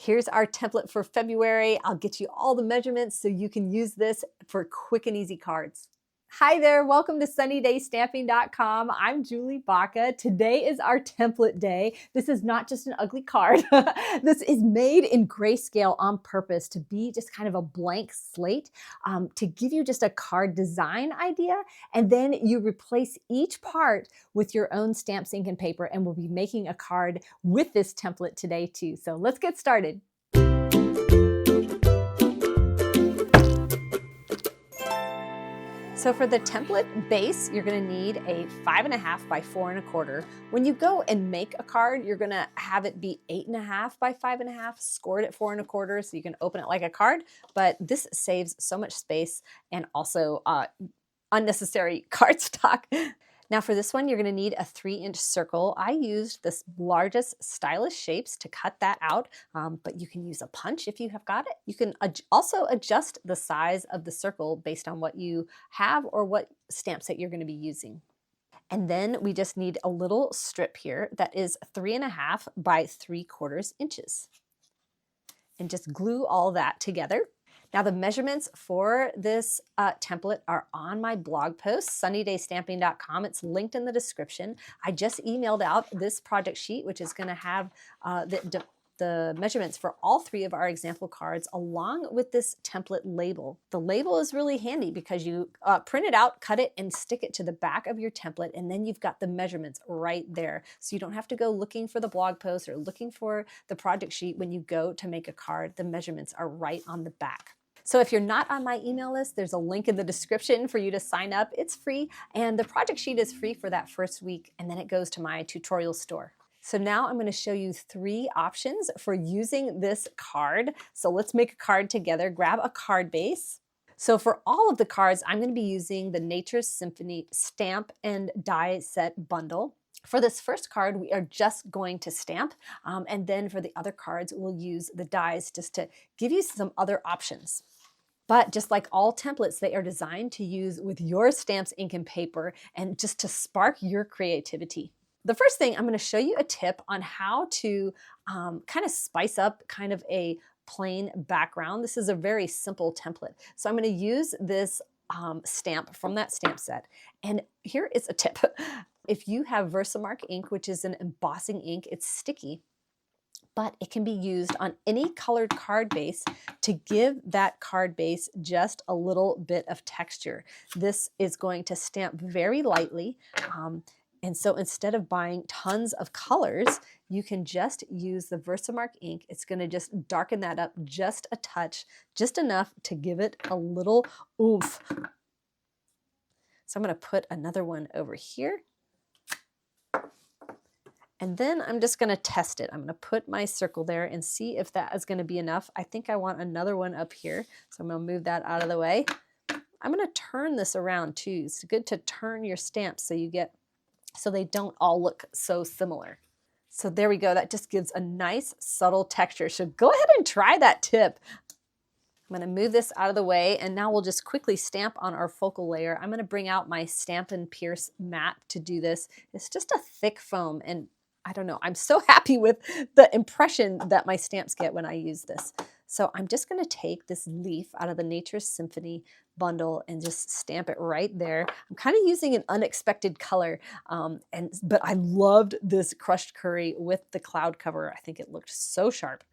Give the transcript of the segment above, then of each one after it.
Here's our template for February. I'll get you all the measurements so you can use this for quick and easy cards. Hi there, welcome to sunnydaysstamping.com. I'm Julie Baca. Today is our template day. This is not just an ugly card. This is made in grayscale on purpose to be just kind of a blank slate, to give you just a card design idea. And then you replace each part with your own stamps, ink, and paper, and we'll be making a card with this template today too. So let's get started. So for the template base, you're gonna need a 5.5 by 4.25. When you go and make a card, you're gonna have it be 8.5 by 5.5, scored at 4.25, so you can open it like a card, but this saves so much space and also unnecessary cardstock. Now for this one, you're gonna need a 3-inch circle. I used the largest stylish shapes to cut that out, but you can use a punch if you have got it. You can also adjust the size of the circle based on what you have or what stamp set you're gonna be using. And then we just need a little strip here that is 3.5 by 3/4 inches. And just glue all that together. Now the measurements for this template are on my blog post, sunnydaysstamping.com. It's linked in the description. I just emailed out this project sheet, which is gonna have the measurements for all 3 of our example cards along with this template label. The label is really handy because you print it out, cut it, and stick it to the back of your template, and then you've got the measurements right there. So you don't have to go looking for the blog post or looking for the project sheet when you go to make a card. The measurements are right on the back. So if you're not on my email list, there's a link in the description for you to sign up. It's free, and the project sheet is free for that first week, and then it goes to my tutorial store. So now I'm going to show you 3 options for using this card. So let's make a card together. Grab a card base. So for all of the cards, I'm going to be using the Nature's Symphony Stamp and Die Set Bundle. For this first card, we are just going to stamp, and then for the other cards, we'll use the dies just to give you some other options. But just like all templates, they are designed to use with your stamps, ink, and paper, and just to spark your creativity. The first thing, I'm going to show you a tip on how to kind of spice up kind of a plain background. This is a very simple template. So I'm going to use this stamp from that stamp set. And here is a tip. If you have Versamark ink, which is an embossing ink, it's sticky, but it can be used on any colored card base to give that card base just a little bit of texture. This is going to stamp very lightly. And so instead of buying tons of colors, you can just use the Versamark ink. It's going to just darken that up just a touch, just enough to give it a little oomph. So I'm going to put another one over here. And then I'm just going to test it. I'm going to put my circle there and see if that is going to be enough. I think I want another one up here. So I'm going to move that out of the way. I'm going to turn this around too. It's good to turn your stamps so they don't all look so similar. So there we go. That just gives a nice subtle texture. So go ahead and try that tip. I'm going to move this out of the way, and now we'll just quickly stamp on our focal layer. I'm going to bring out my Stampin' Pierce mat to do this. It's just a thick foam, and I don't know, I'm so happy with the impression that my stamps get when I use this. So I'm just going to take this leaf out of the Nature's Symphony bundle and just stamp it right there. I'm kind of using an unexpected color, but I loved this crushed curry with the cloud cover. I think it looked so sharp.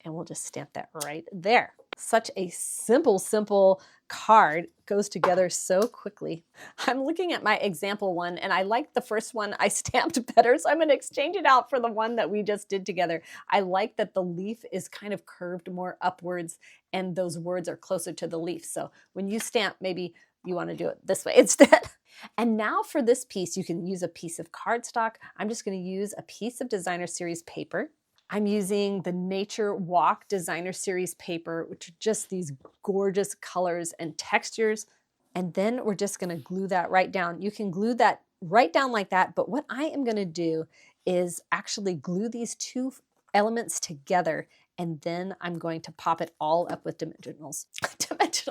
And we'll just stamp that right there. Such a simple card, goes together so quickly. I'm looking at my example one, and I like the first one I stamped better, so I'm going to exchange it out for the one that we just did together. I like that the leaf is kind of curved more upwards, and those words are closer to the leaf. So when you stamp, maybe you want to do it this way instead. And now for this piece, you can use a piece of cardstock. I'm just going to use a piece of Designer Series paper. I'm using the Nature Walk Designer Series paper, which are just these gorgeous colors and textures. And then we're just going to glue that right down. You can glue that right down like that, but what I am going to do is actually glue these 2 elements together, and then I'm going to pop it all up with dimensionals.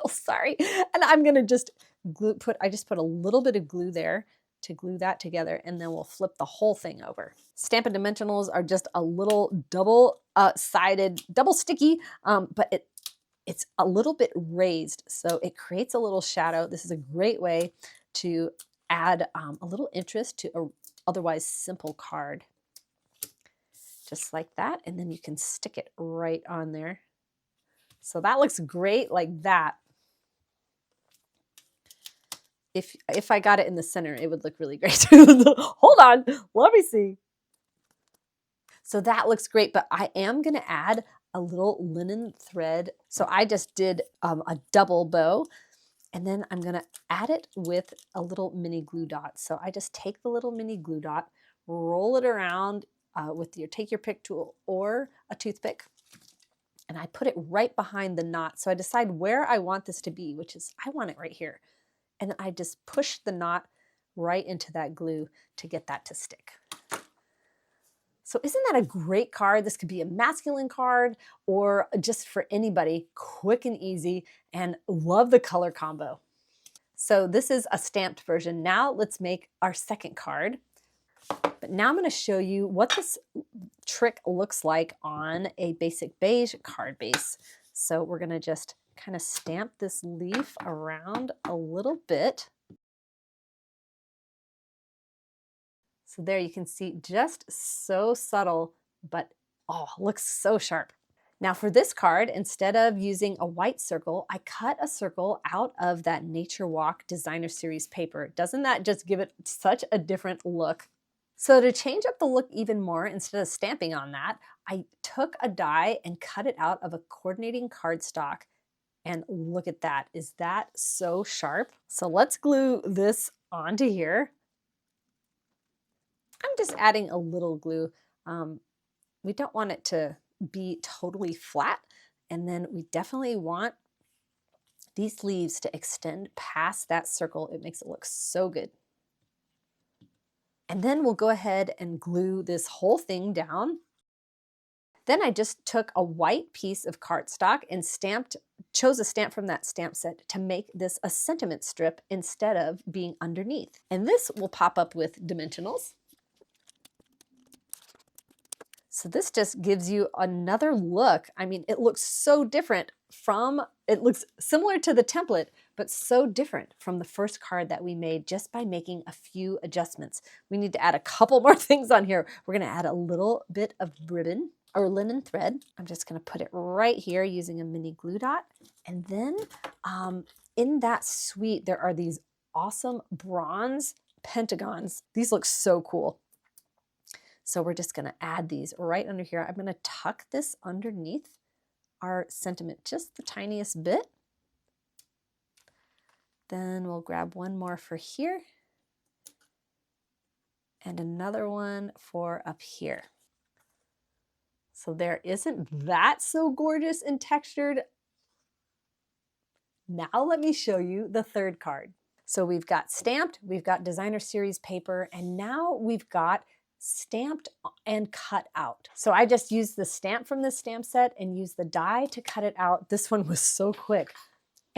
Sorry. And I'm going to just I just put a little bit of glue there, to glue that together, and then we'll flip the whole thing over. Stampin' Dimensionals are just a little double-sided, double sticky, but it's a little bit raised, so it creates a little shadow. This is a great way to add a little interest to a otherwise simple card. Just like that, and then you can stick it right on there. So that looks great like that. If I got it in the center, it would look really great. Hold on, let me see. So that looks great, but I am gonna add a little linen thread. So I just did a double bow, and then I'm gonna add it with a little mini glue dot. So I just take the little mini glue dot, roll it around with take your pick tool or a toothpick, and I put it right behind the knot. So I decide where I want this to be, which is I want it right here. And then I just push the knot right into that glue to get that to stick. So isn't that a great card? This could be a masculine card or just for anybody, quick and easy, and love the color combo. So this is a stamped version. Now let's make our second card. But now I'm going to show you what this trick looks like on a basic beige card base. So we're going to just kind of stamp this leaf around a little bit. So there you can see, just so subtle, but oh, looks so sharp. Now for this card, instead of using a white circle, I cut a circle out of that Nature Walk Designer Series paper. Doesn't that just give it such a different look? So to change up the look even more, instead of stamping on that, I took a die and cut it out of a coordinating cardstock. And look at that. Is that so sharp? So let's glue this onto here. I'm just adding a little glue. We don't want it to be totally flat. And then we definitely want these leaves to extend past that circle. It makes it look so good. And then we'll go ahead and glue this whole thing down. Then I just took a white piece of cardstock and chose a stamp from that stamp set to make this a sentiment strip instead of being underneath. And this will pop up with dimensionals. So this just gives you another look. I mean, it looks so different it looks similar to the template, but so different from the first card that we made just by making a few adjustments. We need to add a couple more things on here. We're gonna add a little bit of ribbon or linen thread. I'm just gonna put it right here using a mini glue dot. And then in that suite, there are these awesome bronze pentagons. These look so cool. So we're just gonna add these right under here. I'm gonna tuck this underneath our sentiment just the tiniest bit. Then we'll grab one more for here and another one for up here. So there, isn't that so gorgeous and textured? Now let me show you the third card. So we've got stamped, we've got Designer Series paper, and now we've got stamped and cut out. So I just used the stamp from the stamp set and used the die to cut it out. This one was so quick.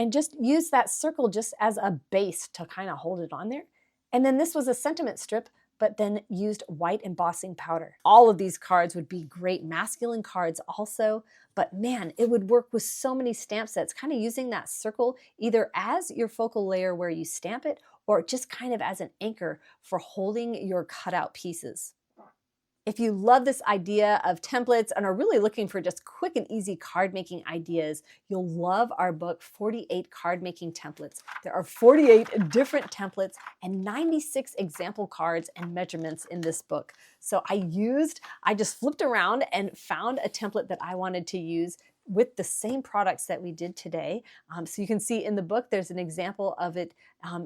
And just use that circle just as a base to kind of hold it on there. And then this was a sentiment strip, but then used white embossing powder. All of these cards would be great masculine cards also, but man, it would work with so many stamp sets, kind of using that circle either as your focal layer where you stamp it or just kind of as an anchor for holding your cutout pieces. If you love this idea of templates and are really looking for just quick and easy card making ideas, you'll love our book, 48 Card Making Templates. There are 48 different templates and 96 example cards and measurements in this book. So I just flipped around and found a template that I wanted to use with the same products that we did today. So you can see in the book, there's an example of it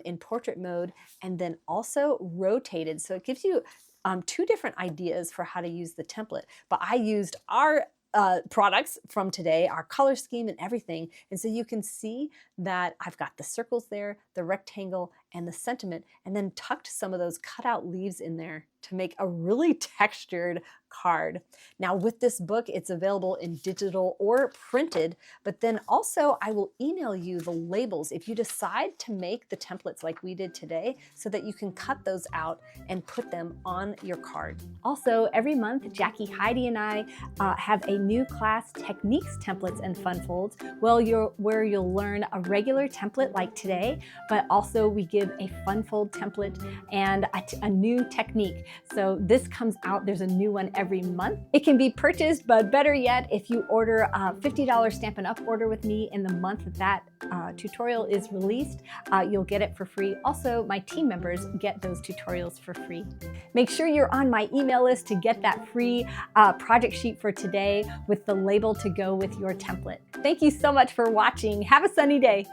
in portrait mode and then also rotated. So it gives you two different ideas for how to use the template, but I used our products from today, our color scheme and everything. And so you can see that I've got the circles there, the rectangle, and the sentiment, and then tucked some of those cutout leaves in there to make a really textured card. Now with this book, it's available in digital or printed, but then also I will email you the labels if you decide to make the templates like we did today, so that you can cut those out and put them on your card. Also, every month, Jackie, Heidi, and I have a new class, Techniques, Templates, and Fun Folds, where you'll learn a regular template like today, but also we give a fun fold template and a new technique. So this comes out, there's a new one every month. It can be purchased, but better yet, if you order a $50 Stampin' Up! Order with me in the month that tutorial is released, you'll get it for free. Also, my team members get those tutorials for free. Make sure you're on my email list to get that free project sheet for today with the label to go with your template. Thank you so much for watching. Have a sunny day.